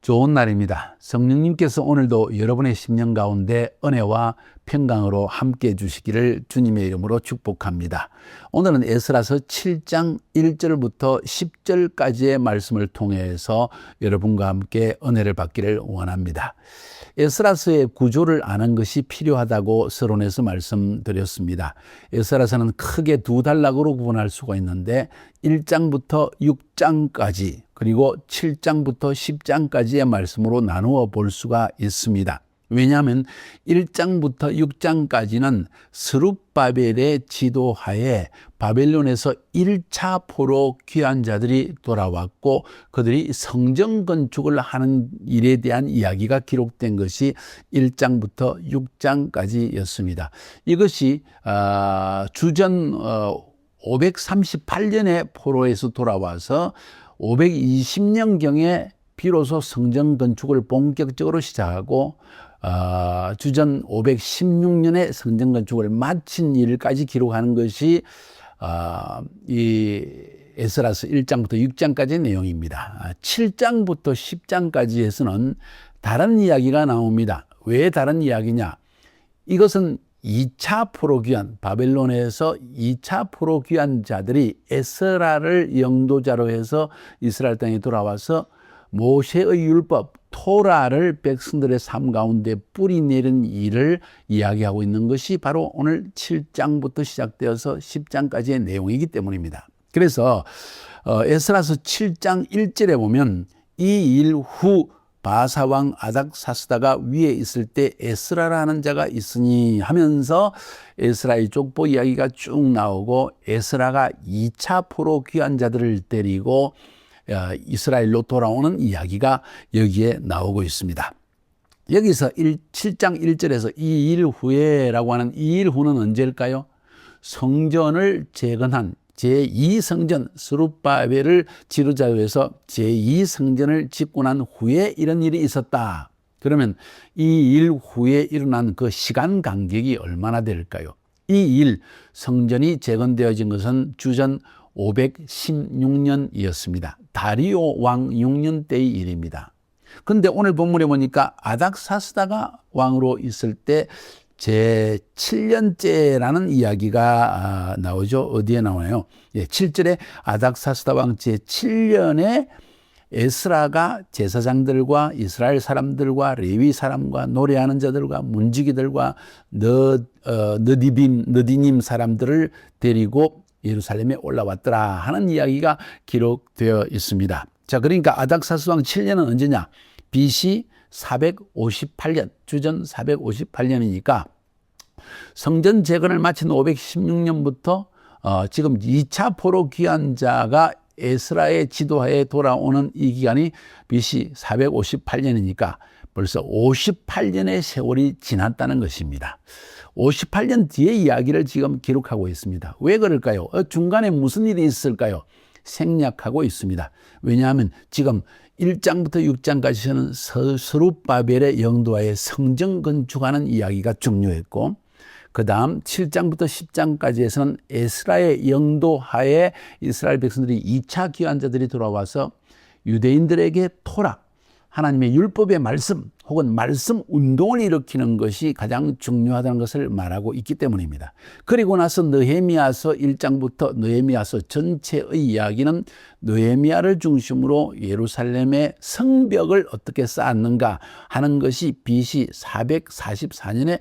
좋은 날입니다. 성령님께서 오늘도 여러분의 심령 가운데 은혜와 평강으로 함께 해주시기를 주님의 이름으로 축복합니다. 오늘은 에스라서 7장 1절부터 10절까지의 말씀을 통해서 여러분과 함께 은혜를 받기를 원합니다. 에스라서의 구조를 아는 것이 필요하다고 서론에서 말씀드렸습니다. 에스라서는 크게 두 단락으로 구분할 수가 있는데 1장부터 6장까지 그리고 7장부터 10장까지의 말씀으로 나누어 볼 수가 있습니다. 왜냐하면 1장부터 6장까지는 스룹바벨의 지도하에 바벨론에서 1차 포로 귀환 자들이 돌아왔고 그들이 성전 건축을 하는 일에 대한 이야기가 기록된 것이 1장부터 6장까지였습니다. 이것이 주전 538년에 포로에서 돌아와서 520년경에 비로소 성전 건축을 본격적으로 시작하고 주전 516년에 성전 건축을 마친 일까지 기록하는 것이 이 에스라서 1장부터 6장까지의 내용입니다. 7장부터 10장까지에서는 다른 이야기가 나옵니다. 왜 다른 이야기냐? 이것은 2차 포로 귀환, 바벨론에서 2차 포로 귀환 자들이 에스라를 영도자로 해서 이스라엘 땅에 돌아와서 모세의 율법, 토라를 백성들의 삶 가운데 뿌리내린 일을 이야기하고 있는 것이 바로 오늘 7장부터 시작되어서 10장까지의 내용이기 때문입니다. 그래서 에스라서 7장 1절에 보면 이 일 후 바사왕 아닥사스다가 위에 있을 때 에스라라는 자가 있으니 하면서 에스라의 족보 이야기가 쭉 나오고 에스라가 2차 포로 귀환 자들을 데리고 이스라엘로 돌아오는 이야기가 여기에 나오고 있습니다. 여기서 7장 1절에서 이 일 후에라고 하는 이 일 후는 언제일까요? 성전을 재건한 제2성전 스룹바벨을 지도자로 해서 제2성전을 짓고 난 후에 이런 일이 있었다. 그러면 이 일 후에 일어난 그 시간 간격이 얼마나 될까요? 이 일, 성전이 재건되어진 것은 주전 516년이었습니다. 다리오 왕 6년 때의 일입니다. 그런데 오늘 본문에 보니까 아닥사스다가 왕으로 있을 때 제7년째라는 이야기가 나오죠. 어디에 나오나요? 7절에 아닥사스다 왕 제7년에 에스라가 제사장들과 이스라엘 사람들과 레위 사람과 노래하는 자들과 문지기들과 느디님 사람들을 데리고 예루살렘에 올라왔더라 하는 이야기가 기록되어 있습니다. 자, 그러니까 아닥사스 왕 7년은 언제냐? BC 458년, 주전 458년이니까 성전 재건을 마친 516년부터 지금 2차 포로 귀환자가 에스라의 지도하에 돌아오는 이 기간이 BC 458년이니까 벌써 58년의 세월이 지났다는 것입니다. 58년 뒤의 이야기를 지금 기록하고 있습니다. 왜 그럴까요? 중간에 무슨 일이 있을까요? 생략하고 있습니다. 왜냐하면 지금 1장부터 6장까지는 스룹바벨의 영도하에 성전 건축하는 이야기가 중요했고 그 다음 7장부터 10장까지에서는 에스라의 영도하에 이스라엘 백성들이 2차 귀환자들이 돌아와서 유대인들에게 토라, 하나님의 율법의 말씀 혹은 말씀 운동을 일으키는 것이 가장 중요하다는 것을 말하고 있기 때문입니다. 그리고 나서 느헤미야서 1장부터 느헤미야서 전체의 이야기는 느헤미야를 중심으로 예루살렘의 성벽을 어떻게 쌓았는가 하는 것이 BC 444년에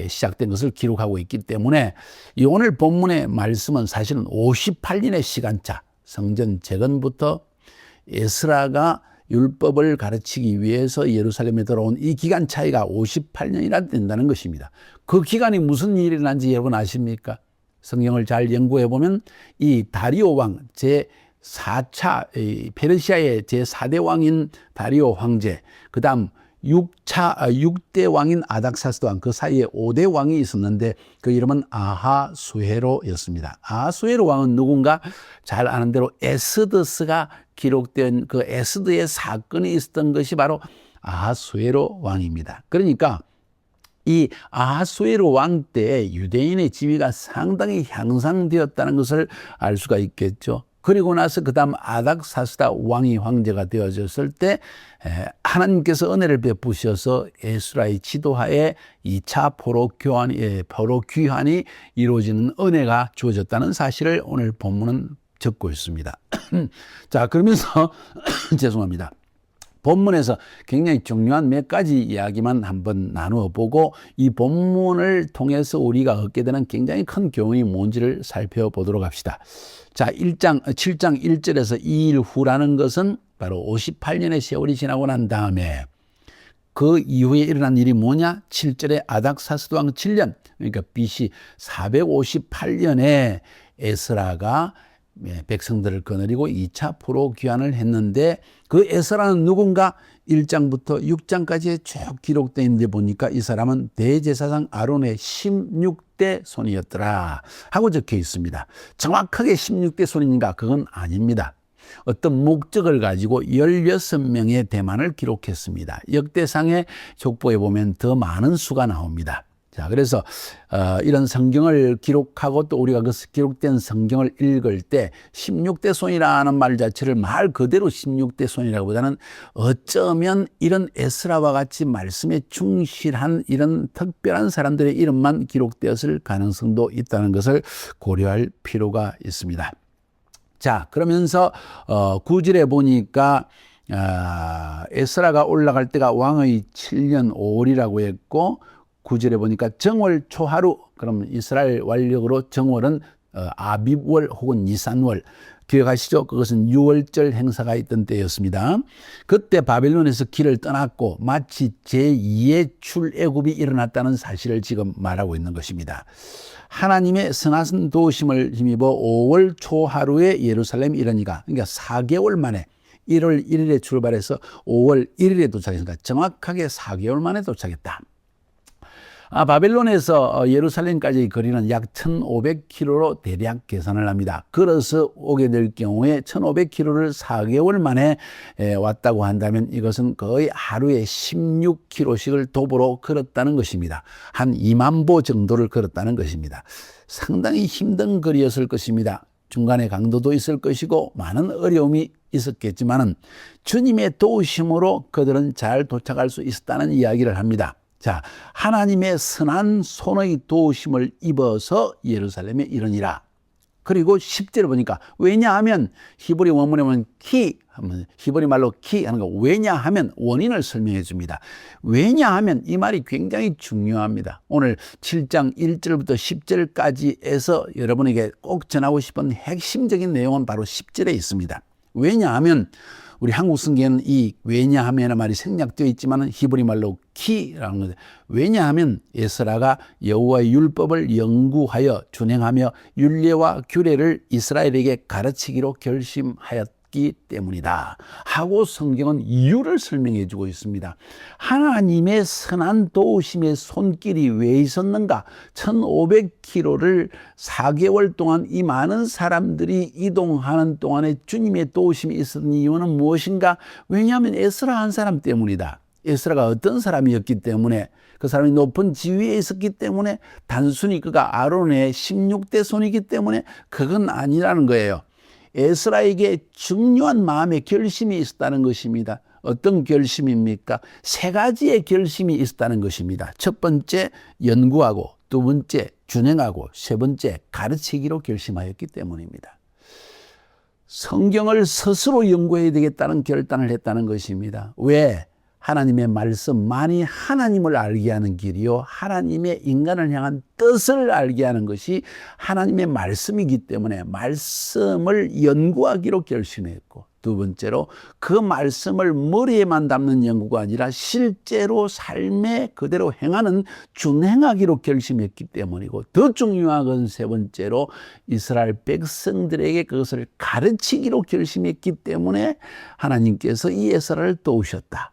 시작된 것을 기록하고 있기 때문에 이 오늘 본문의 말씀은 사실은 58년의 시간차, 성전 재건부터 에스라가 율법을 가르치기 위해서 예루살렘에 들어온 이 기간 차이가 58년이나 된다는 것입니다. 그 기간이 무슨 일이 일어난지 여러분 아십니까? 성경을 잘 연구해 보면 이 다리오 왕 제4차 페르시아의 제4대 왕인 다리오 황제, 그 다음 6대 왕인 아닥사스다 왕, 그 사이에 5대 왕이 있었는데 그 이름은 아하수에로였습니다. 아하수에로 왕은 누군가 잘 아는 대로 에스더스가 기록된 그 에스더의 사건이 있었던 것이 바로 아하수에로 왕입니다. 그러니까 이 아하수에로 왕 때 유대인의 지위가 상당히 향상되었다는 것을 알 수가 있겠죠. 그리고 나서 그 다음 아닥사스다 왕이 황제가 되어졌을 때 하나님께서 은혜를 베푸셔서 에스라의 지도하에 2차 포로 귀환이 이루어지는 은혜가 주어졌다는 사실을 오늘 본문은 적고 있습니다. 자, 그러면서 죄송합니다. 본문에서 굉장히 중요한 몇 가지 이야기만 한번 나누어 보고 이 본문을 통해서 우리가 얻게 되는 굉장히 큰 교훈이 뭔지를 살펴보도록 합시다. 자, 7장 1절에서 2일 후라는 것은 바로 58년의 세월이 지나고 난 다음에 그 이후에 일어난 일이 뭐냐? 7절에 아닥사스도 왕 7년, 그러니까 BC 458년에 에스라가 백성들을 거느리고 2차 포로 귀환을 했는데 그 에스라는 누군가? 1장부터 6장까지 쭉 기록되어 있는데 보니까 이 사람은 대제사장 아론의 16대 손이었더라 하고 적혀 있습니다. 정확하게 16대 손인가? 그건 아닙니다. 어떤 목적을 가지고 16명의 대만을 기록했습니다. 역대상의 족보에 보면 더 많은 수가 나옵니다. 자, 그래서 이런 성경을 기록하고 또 우리가 그 기록된 성경을 읽을 때 16대 손이라는 말 자체를 말 그대로 16대 손이라고 보다는 어쩌면 이런 에스라와 같이 말씀에 충실한 이런 특별한 사람들의 이름만 기록되었을 가능성도 있다는 것을 고려할 필요가 있습니다. 자, 그러면서 9절에 보니까 에스라가 올라갈 때가 왕의 7년 5월이라고 했고 9절에 보니까 정월 초하루, 그럼 이스라엘 완력으로 정월은 아빕월 혹은 니산월, 기억하시죠? 그것은 6월절 행사가 있던 때였습니다. 그때 바벨론에서 길을 떠났고 마치 제2의 출애굽이 일어났다는 사실을 지금 말하고 있는 것입니다. 하나님의 선하신 도우심을 힘입어 5월 초하루에 예루살렘에 이르니가, 그러니까 4개월 만에 1월 1일에 출발해서 5월 1일에 도착했으니까 정확하게 4개월 만에 도착했다. 바벨론에서 예루살렘까지의 거리는 약 1500km로 대략 계산을 합니다. 걸어서 오게 될 경우에 1500km를 4개월 만에 왔다고 한다면 이것은 거의 하루에 16km씩을 도보로 걸었다는 것입니다. 한 2만 보 정도를 걸었다는 것입니다. 상당히 힘든 거리였을 것입니다. 중간에 강도도 있을 것이고 많은 어려움이 있었겠지만 주님의 도우심으로 그들은 잘 도착할 수 있었다는 이야기를 합니다. 자, 하나님의 선한 손의 도우심을 입어서 예루살렘에 이르니라. 그리고 10절에 보니까 왜냐하면 히브리 원문에 보면 히브리 말로 키 하는 거 왜냐하면 원인을 설명해 줍니다. 왜냐하면 이 말이 굉장히 중요합니다. 오늘 7장 1절부터 10절까지에서 여러분에게 꼭 전하고 싶은 핵심적인 내용은 바로 10절에 있습니다. 왜냐하면 우리 한국 성경에는 이 왜냐하면의 말이 생략되어 있지만 히브리 말로 키라는 거죠. 왜냐하면 에스라가 여호와의 율법을 연구하여 준행하며 율례와 규례를 이스라엘에게 가르치기로 결심하였기 때문이다 하고 성경은 이유를 설명해 주고 있습니다. 하나님의 선한 도우심의 손길이 왜 있었는가? 1500km를 4개월 동안 이 많은 사람들이 이동하는 동안에 주님의 도우심이 있었던 이유는 무엇인가? 왜냐하면 에스라 한 사람 때문이다. 에스라가 어떤 사람이었기 때문에, 그 사람이 높은 지위에 있었기 때문에, 단순히 그가 아론의 16대 손이기 때문에 그건 아니라는 거예요. 에스라에게 중요한 마음의 결심이 있었다는 것입니다. 어떤 결심입니까? 3가지의 결심이 있었다는 것입니다. 첫 번째, 연구하고, 두 번째, 준행하고, 세 번째, 가르치기로 결심하였기 때문입니다. 성경을 스스로 연구해야 되겠다는 결단을 했다는 것입니다. 왜? 하나님의 말씀만이 하나님을 알게 하는 길이요, 하나님의 인간을 향한 뜻을 알게 하는 것이 하나님의 말씀이기 때문에 말씀을 연구하기로 결심했고, 두 번째로 그 말씀을 머리에만 담는 연구가 아니라 실제로 삶에 그대로 행하는 준행하기로 결심했기 때문이고, 더 중요한 건 세 번째로 이스라엘 백성들에게 그것을 가르치기로 결심했기 때문에 하나님께서 이 에스라를 도우셨다.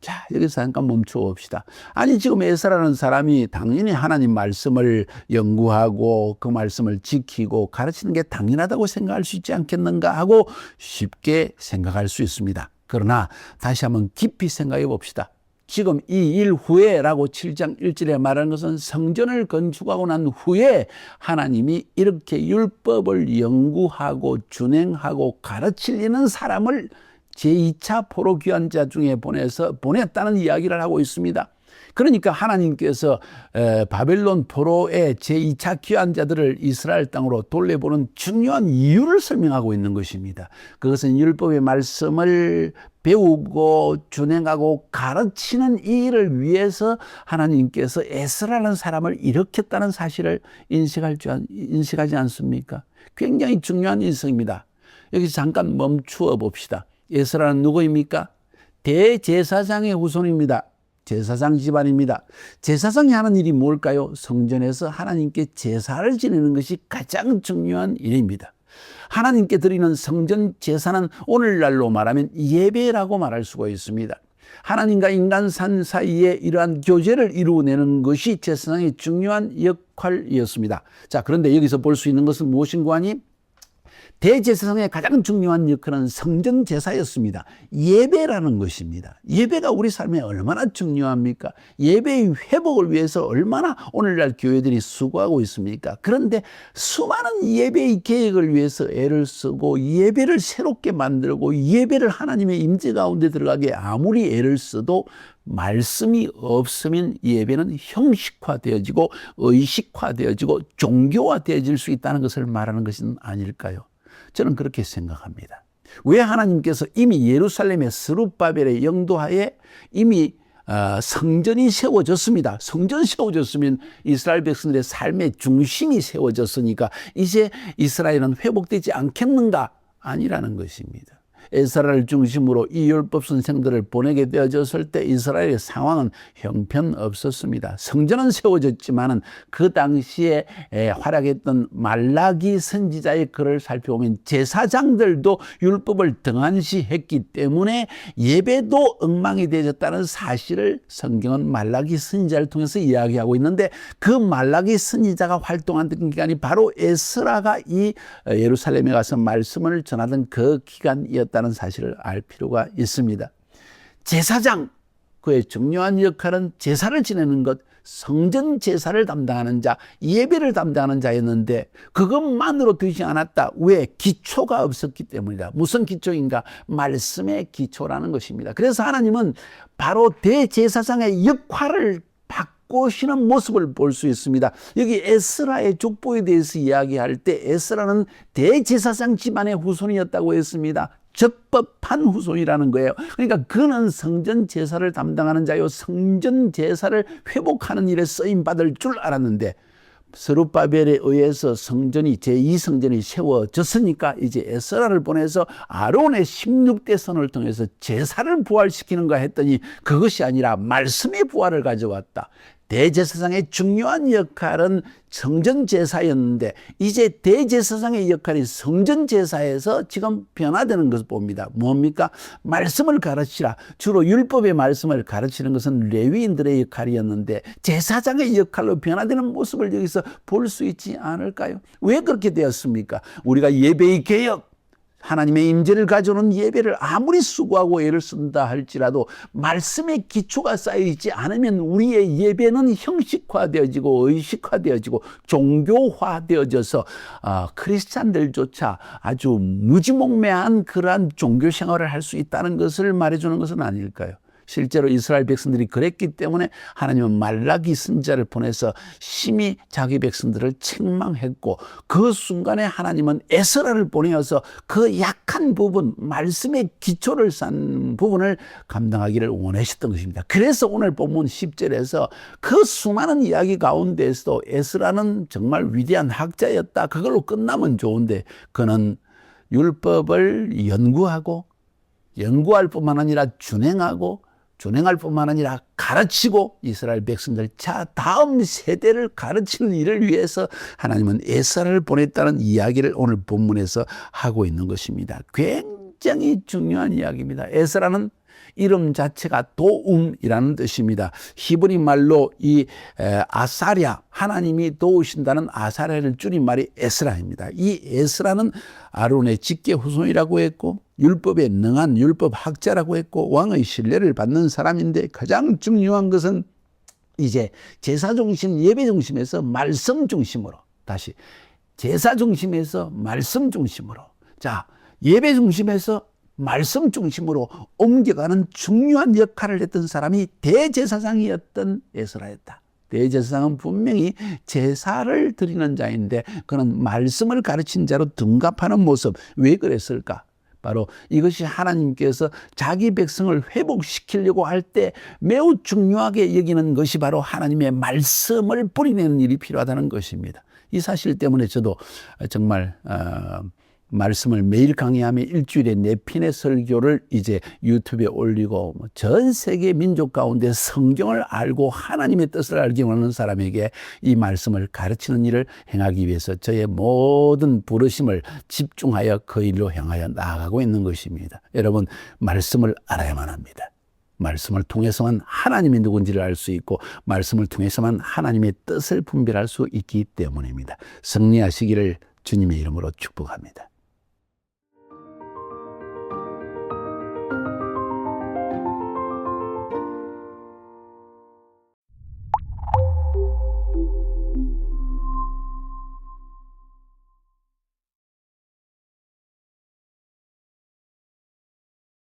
자, 여기서 잠깐 멈추어 봅시다. 아니, 지금 에스라는 사람이 당연히 하나님 말씀을 연구하고 그 말씀을 지키고 가르치는 게 당연하다고 생각할 수 있지 않겠는가 하고 쉽게 생각할 수 있습니다. 그러나 다시 한번 깊이 생각해 봅시다. 지금 이 일 후에라고 7장 1절에 말하는 것은 성전을 건축하고 난 후에 하나님이 이렇게 율법을 연구하고 준행하고 가르치려는 사람을 제2차 포로 귀환자 중에 보냈다는 이야기를 하고 있습니다. 그러니까 하나님께서 바벨론 포로의 제2차 귀환자들을 이스라엘 땅으로 돌려보는 중요한 이유를 설명하고 있는 것입니다. 그것은 율법의 말씀을 배우고 준행하고 가르치는 이 일을 위해서 하나님께서 에스라라는 사람을 일으켰다는 사실을 인식하지 않습니까? 굉장히 중요한 인성입니다. 여기서 잠깐 멈추어 봅시다. 에스라는 누구입니까? 대제사장의 후손입니다. 제사장 집안입니다. 제사장이 하는 일이 뭘까요? 성전에서 하나님께 제사를 지내는 것이 가장 중요한 일입니다. 하나님께 드리는 성전 제사는 오늘날로 말하면 예배라고 말할 수가 있습니다. 하나님과 인간 사이에 이러한 교제를 이루어내는 것이 제사장의 중요한 역할이었습니다. 자, 그런데 여기서 볼 수 있는 것은 무엇인가 하니 대제사장의 가장 중요한 역할은 성전 제사였습니다. 예배라는 것입니다. 예배가 우리 삶에 얼마나 중요합니까? 예배의 회복을 위해서 얼마나 오늘날 교회들이 수고하고 있습니까? 그런데 수많은 예배의 계획을 위해서 애를 쓰고 예배를 새롭게 만들고 예배를 하나님의 임재 가운데 들어가게 아무리 애를 써도 말씀이 없으면 예배는 형식화되어지고 의식화되어지고 종교화되어질 수 있다는 것을 말하는 것은 아닐까요? 저는 그렇게 생각합니다. 왜 하나님께서 이미 예루살렘의 스룹바벨의 영도하에 이미 성전이 세워졌습니다. 성전이 세워졌으면 이스라엘 백성들의 삶의 중심이 세워졌으니까 이제 이스라엘은 회복되지 않겠는가? 아니라는 것입니다. 에스라를 중심으로 이 율법 선생들을 보내게 되어졌을 때 이스라엘의 상황은 형편없었습니다. 성전은 세워졌지만은 그 당시에 활약했던 말라기 선지자의 글을 살펴보면 제사장들도 율법을 등한시했기 때문에 예배도 엉망이 되어졌다는 사실을 성경은 말라기 선지자를 통해서 이야기하고 있는데 그 말라기 선지자가 활동한 기간이 바로 에스라가 이 예루살렘에 가서 말씀을 전하던 그 기간이었다는 사실을 알 필요가 있습니다. 제사장, 그의 중요한 역할은 제사를 지내는 것, 성전 제사를 담당하는 자, 예배를 담당하는 자였는데 그것만으로 되지 않았다. 왜? 기초가 없었기 때문이다. 무슨 기초인가? 말씀의 기초라는 것입니다. 그래서 하나님은 바로 대제사장의 역할을 바꾸시는 모습을 볼 수 있습니다. 여기 에스라의 족보에 대해서 이야기할 때 에스라는 대제사장 집안의 후손이었다고 했습니다. 적법한 후손이라는 거예요. 그러니까 그는 성전 제사를 담당하는 자요, 성전 제사를 회복하는 일에 쓰임 받을 줄 알았는데 스룹바벨에 의해서 성전이 제2성전이 세워졌으니까 이제 에스라를 보내서 아론의 16대 선을 통해서 제사를 부활시키는가 했더니 그것이 아니라 말씀의 부활을 가져왔다. 대제사장의 중요한 역할은 성전제사였는데 이제 대제사장의 역할이 성전제사에서 지금 변화되는 것을 봅니다. 뭡니까? 말씀을 가르치라. 주로 율법의 말씀을 가르치는 것은 레위인들의 역할이었는데 제사장의 역할로 변화되는 모습을 여기서 볼 수 있지 않을까요? 왜 그렇게 되었습니까? 우리가 예배의 개혁, 하나님의 임재를 가져오는 예배를 아무리 수고하고 애를 쓴다 할지라도 말씀의 기초가 쌓여있지 않으면 우리의 예배는 형식화되어지고 의식화되어지고 종교화되어져서 크리스찬들조차 아주 무지몽매한 그러한 종교 생활을 할 수 있다는 것을 말해주는 것은 아닐까요? 실제로 이스라엘 백성들이 그랬기 때문에 하나님은 말라기 선지자를 보내서 심히 자기 백성들을 책망했고 그 순간에 하나님은 에스라를 보내어서 그 약한 부분, 말씀의 기초를 쌓은 부분을 감당하기를 원하셨던 것입니다. 그래서 오늘 본문 10절에서 그 수많은 이야기 가운데서도 에스라는 정말 위대한 학자였다. 그걸로 끝나면 좋은데 그는 율법을 연구할 뿐만 아니라 준행할 뿐만 아니라 가르치고 이스라엘 백성들 다음 세대를 가르치는 일을 위해서 하나님은 에스라를 보냈다는 이야기를 오늘 본문에서 하고 있는 것입니다. 굉장히 중요한 이야기입니다. 에스라는 이름 자체가 도움이라는 뜻입니다. 히브리 말로 이 아사랴, 하나님이 도우신다는 아사랴를 줄인 말이 에스라입니다. 이 에스라는 아론의 직계 후손이라고 했고 율법에 능한 율법학자라고 했고 왕의 신뢰를 받는 사람인데 가장 중요한 것은 이제 제사 중심, 예배 중심에서 말씀 중심으로 다시 제사 중심에서 말씀 중심으로 자 예배 중심에서 말씀 중심으로 옮겨가는 중요한 역할을 했던 사람이 대제사장이었던 에스라였다. 대제사장은 분명히 제사를 드리는 자인데 그는 말씀을 가르친 자로 등갑하는 모습. 왜 그랬을까? 바로 이것이 하나님께서 자기 백성을 회복시키려고 할 때 매우 중요하게 여기는 것이 바로 하나님의 말씀을 뿌리내는 일이 필요하다는 것입니다. 이 사실 때문에 저도 정말 말씀을 매일 강의하며 일주일에 4편의 설교를 이제 유튜브에 올리고 전 세계 민족 가운데 성경을 알고 하나님의 뜻을 알기 원하는 사람에게 이 말씀을 가르치는 일을 행하기 위해서 저의 모든 부르심을 집중하여 그 일로 향하여 나아가고 있는 것입니다. 여러분 말씀을 알아야만 합니다. 말씀을 통해서만 하나님이 누군지를 알 수 있고 말씀을 통해서만 하나님의 뜻을 분별할 수 있기 때문입니다. 승리하시기를 주님의 이름으로 축복합니다.